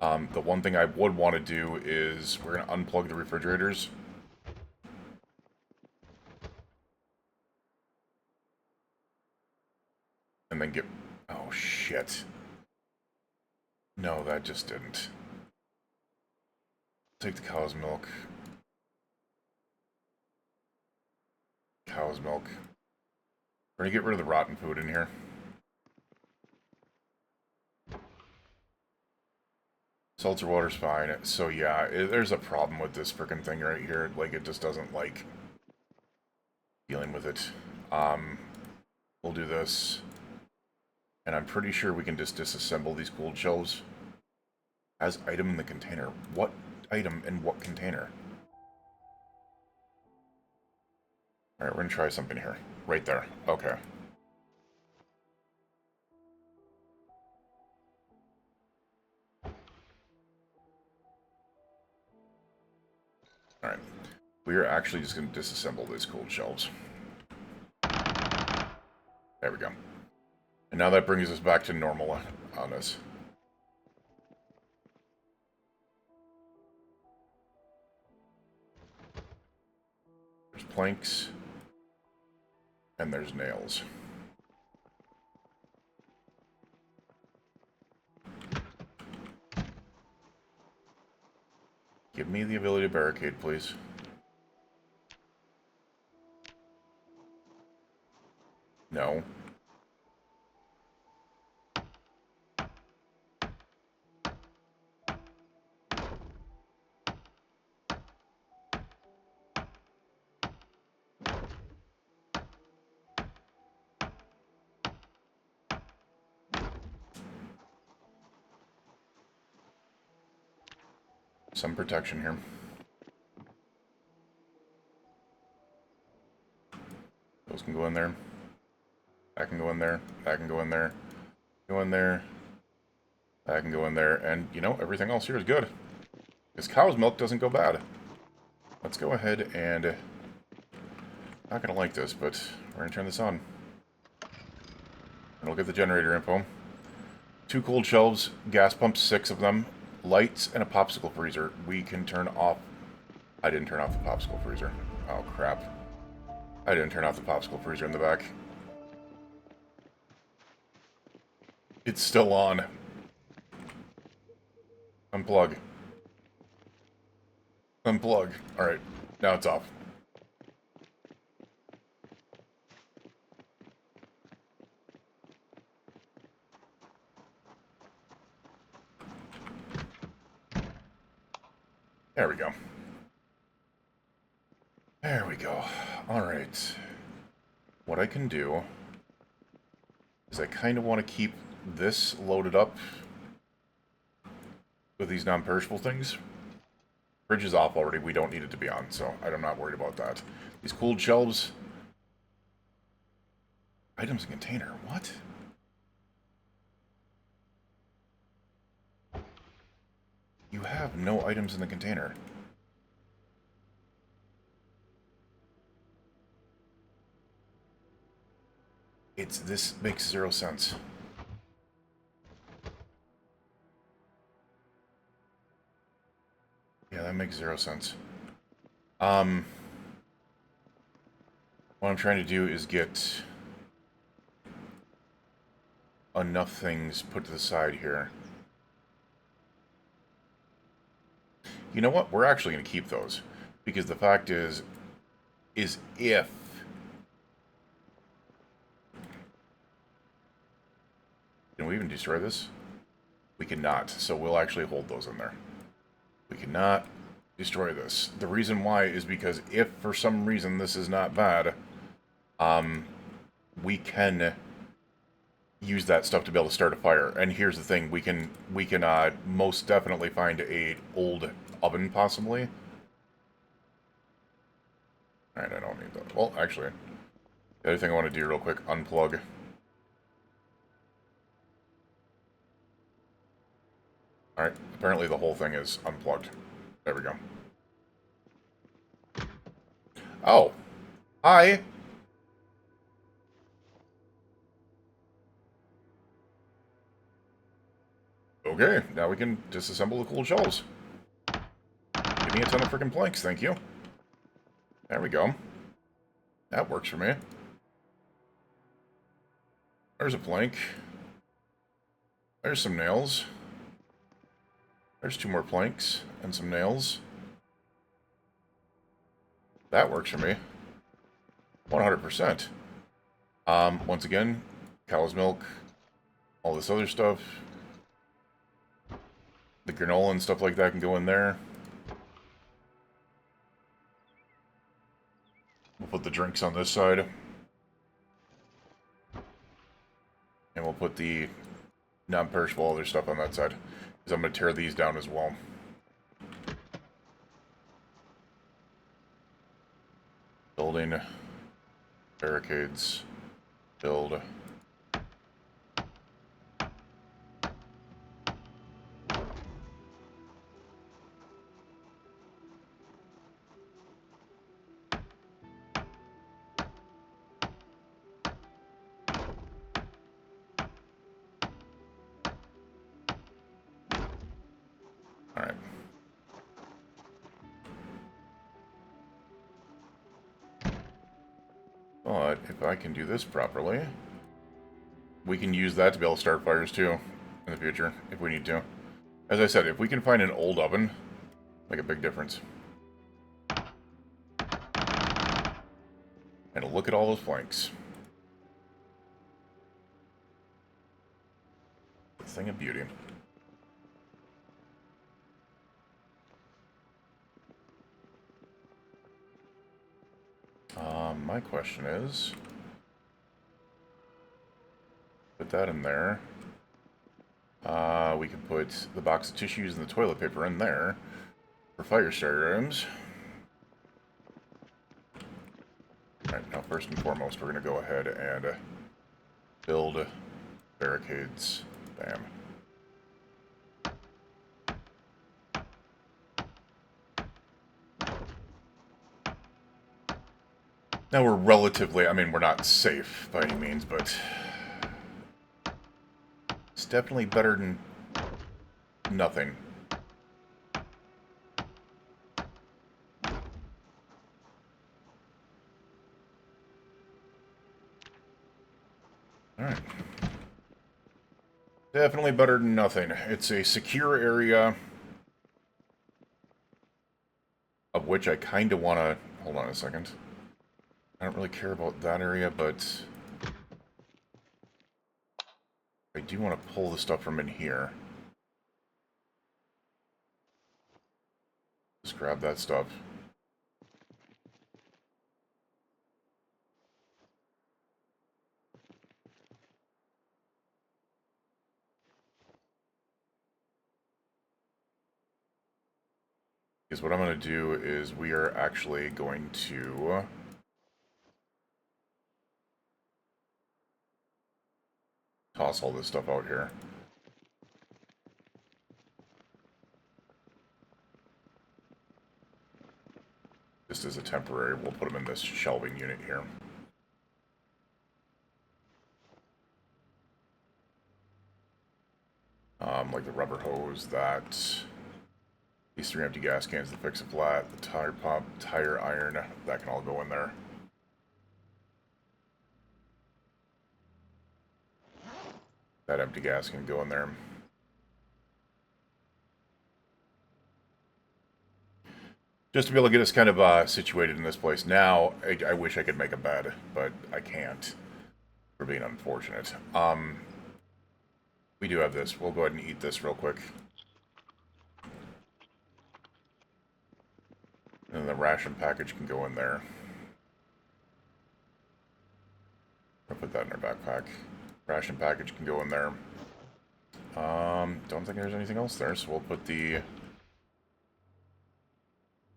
The one thing I would want to do is we're going to unplug the refrigerators. And then get... Oh, shit. No, that just didn't. Take the cow's milk. Cow's milk. We're going to get rid of the rotten food in here. Seltzer water's fine. So yeah, there's a problem with this frickin' thing right here. Like, it just doesn't like dealing with it. We'll do this. And I'm pretty sure we can just disassemble these cooled shelves. As item in the container. What item in what container? Alright, we're gonna try something here. Right there. Okay. Alright. We are actually just gonna disassemble these cooled shelves. There we go. And now that brings us back to normal on this. There's planks. And there's nails. Give me the ability to barricade, please. No. Some protection here. Those can go in there. That can go in there. That can go in there. Go in there. That can go in there. And, you know, everything else here is good. This cow's milk doesn't go bad. Let's go ahead and... Not gonna like this, but we're gonna turn this on. And we'll get the generator info. 2 cold shelves, gas pumps, 6 of them, lights, and a popsicle freezer. We can turn off... I didn't turn off the popsicle freezer. Oh, crap. I didn't turn off the popsicle freezer in the back. It's still on. Unplug. Unplug. Alright, now it's off. There we go. There we go. Alright. What I can do is I kind of want to keep this loaded up with these non-perishable things. Fridge is off already. We don't need it to be on, so I'm not worried about that. These cooled shelves. Items in container. What? You have no items in the container. This makes 0 sense. Yeah, that makes 0 sense. What I'm trying to do is get enough things put to the side here. You know what? We're actually going to keep those. Because the fact is if... Can we even destroy this? We cannot, so we'll actually hold those in there. We cannot destroy this. The reason why is because if for some reason this is not bad, we can use that stuff to be able to start a fire. And here's the thing, we can most definitely find a old oven, possibly. Alright, I don't need that. Well, actually, the other thing I want to do real quick, unplug. Alright, apparently the whole thing is unplugged. There we go. Oh! Hi! Okay, now we can disassemble the cool shelves. Give me a ton of freaking planks, thank you. There we go. That works for me. There's a plank. There's some nails. There's 2 more planks and some nails. That works for me. 100%. Once again, cow's milk, all this other stuff. The granola and stuff like that can go in there. We'll put the drinks on this side. And we'll put the non-perishable other stuff on that side. Because I'm going to tear these down as well. Building. Barricades. Build. Alright. But if I can do this properly, we can use that to be able to start fires too in the future if we need to. As I said, if we can find an old oven, make a big difference. And look at all those planks. A thing of beauty. My question is, put that in there. We can put the box of tissues and the toilet paper in there for fire starter items. Alright, now first and foremost, we're going to go ahead and build barricades. Bam. Now we're relatively, I mean, we're not safe by any means, but it's definitely better than nothing. Alright. Definitely better than nothing. It's a secure area, of which I kind of want to... Hold on a second. I don't really care about that area, but I do want to pull the stuff from in here. Just grab that stuff. Because what I'm going to do is we are actually going to toss all this stuff out here. Just as a temporary, we'll put them in this shelving unit here. Like the rubber hose, that. These 3 empty gas cans to fix a flat, the tire pump, tire iron, that can all go in there. That empty gas can go in there. Just to be able to get us kind of situated in this place. Now, I wish I could make a bed, but I can't. For being unfortunate. We do have this. We'll go ahead and eat this real quick. And the ration package can go in there. I'll put that in our backpack. Ration package can go in there. Don't think there's anything else there, so we'll put the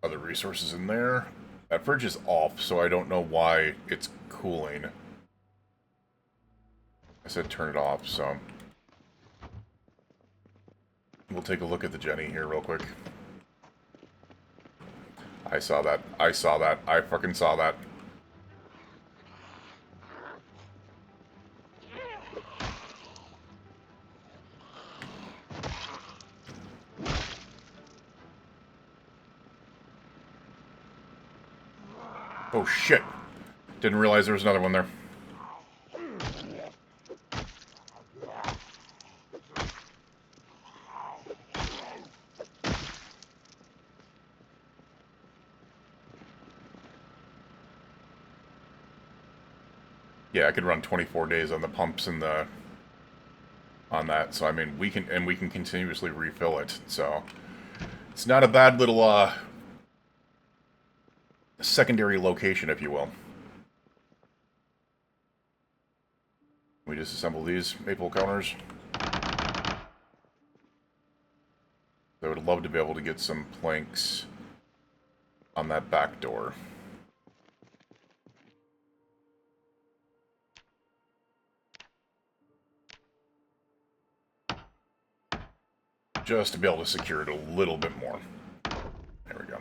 other resources in there. That fridge is off, so I don't know why it's cooling. I said turn it off, so... We'll take a look at the Jenny here real quick. I saw that. I saw that. I fucking saw that. Oh shit. Didn't realize there was another one there. Yeah, I could run 24 days on the pumps and the... on that, so I mean, we can continuously refill it, so... It's not a bad little, secondary location, if you will. We disassemble these maple counters. I would love to be able to get some planks on that back door. Just to be able to secure it a little bit more. There we go.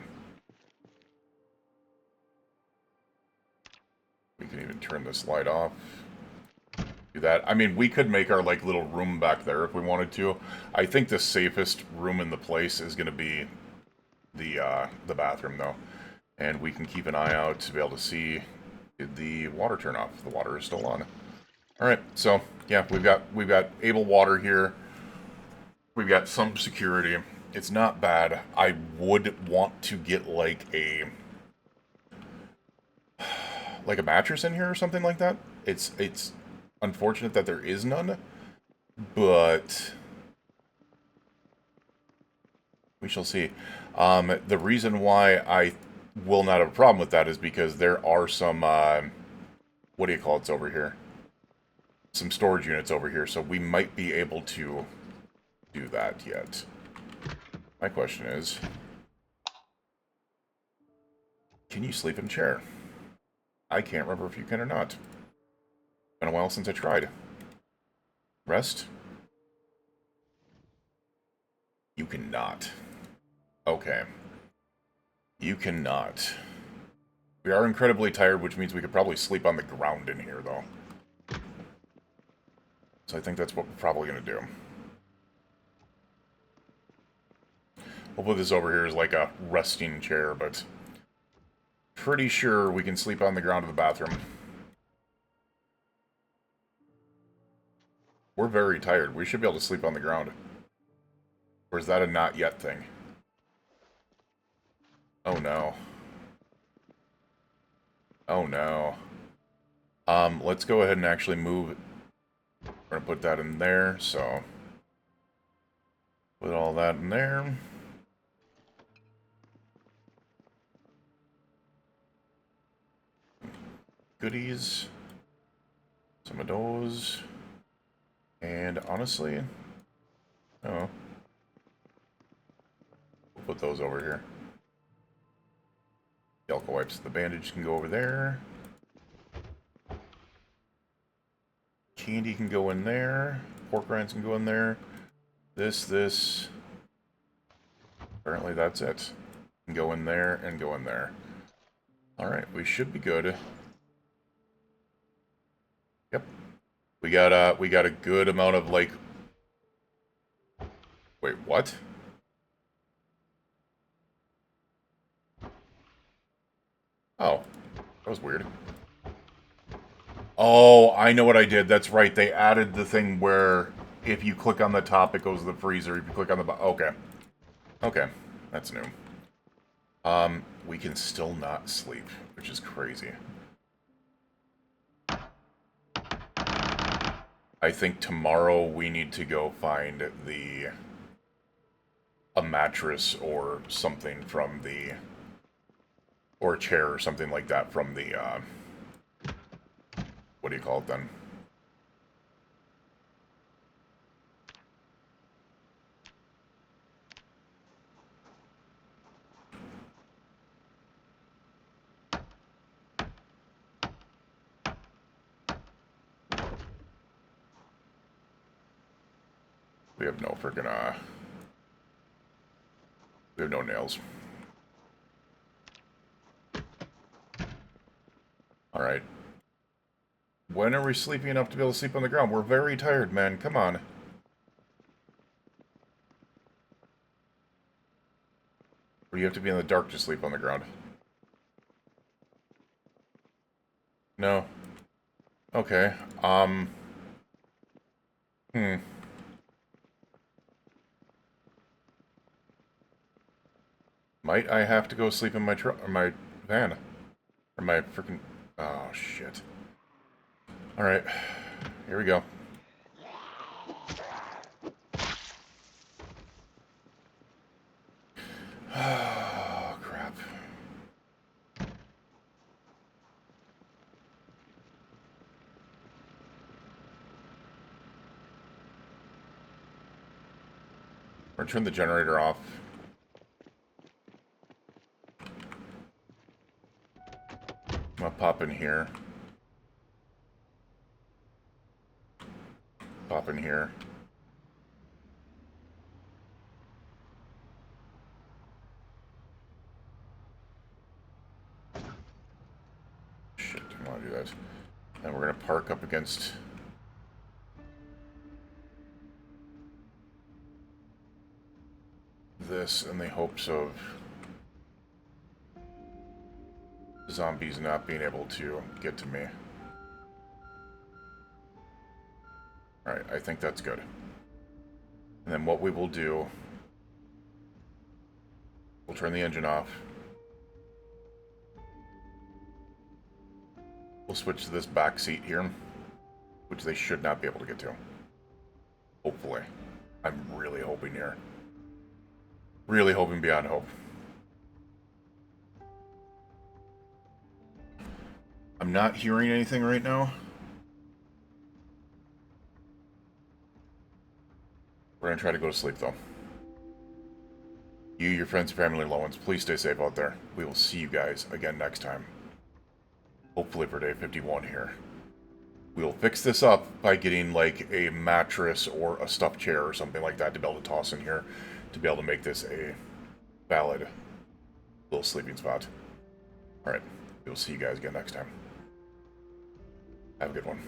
We can even turn this light off. Do that. I mean, we could make our, like, little room back there if we wanted to. I think the safest room in the place is going to be the bathroom, though. And we can keep an eye out to be able to see the water turn off. The water is still on. Alright, so, yeah, we've got able water here. We've got some security. It's not bad. I would want to get like a mattress in here or something like that. It's unfortunate that there is none, but we shall see. The reason why I will not have a problem with that is because there are some what do you call it over here? Some storage units over here, so we might be able to do that yet. My question is, can you sleep in a chair? I can't remember if you can or not. Been a while since I tried. Rest? You cannot. Okay. You cannot. We are incredibly tired, which means we could probably sleep on the ground in here, though. So I think that's what we're probably going to do. We'll put this over here as like a resting chair, but pretty sure we can sleep on the ground of the bathroom. We're very tired. We should be able to sleep on the ground. Or is that a not yet thing? Oh no. Oh no. Let's go ahead and actually move. We're gonna put that in there, so put all that in there. Goodies. Some of those. And honestly, oh, we'll put those over here. The alcohol wipes, the bandage can go over there. Candy can go in there. Pork rinds can go in there. This. Apparently that's it. Can go in there and go in there. Alright, we should be good. Yep. We got a good amount of, like... Wait, what? Oh, that was weird. Oh, I know what I did. That's right. They added the thing where if you click on the top, it goes to the freezer. If you click on the bottom... Okay. Okay. That's new. We can still not sleep, which is crazy. I think tomorrow we need to go find a mattress or something from the... or a chair or something like that from the, what do you call it then? We have no freaking, we have no nails. Alright. When are we sleepy enough to be able to sleep on the ground? We're very tired, man. Come on. Or do you have to be in the dark to sleep on the ground? No. Okay. Might I have to go sleep in my truck, or my van? Or my freaking... Oh, shit. Alright. Here we go. Oh, crap. We're gonna turn the generator off. I'm gonna pop in here. Pop in here. Shit, I don't want to do that. And we're gonna park up against... this in the hopes of zombies not being able to get to me. Alright, I think that's good. And then what we will do... we'll turn the engine off. We'll switch to this back seat here, which they should not be able to get to. Hopefully. I'm really hoping here. Really hoping beyond hope. I'm not hearing anything right now. We're gonna try to go to sleep, though. You, your friends, family, loved ones, please stay safe out there. We will see you guys again next time. Hopefully for day 51 here. We'll fix this up by getting, like, a mattress or a stuffed chair or something like that to be able to toss in here to be able to make this a valid little sleeping spot. Alright, we'll see you guys again next time. Have a good one.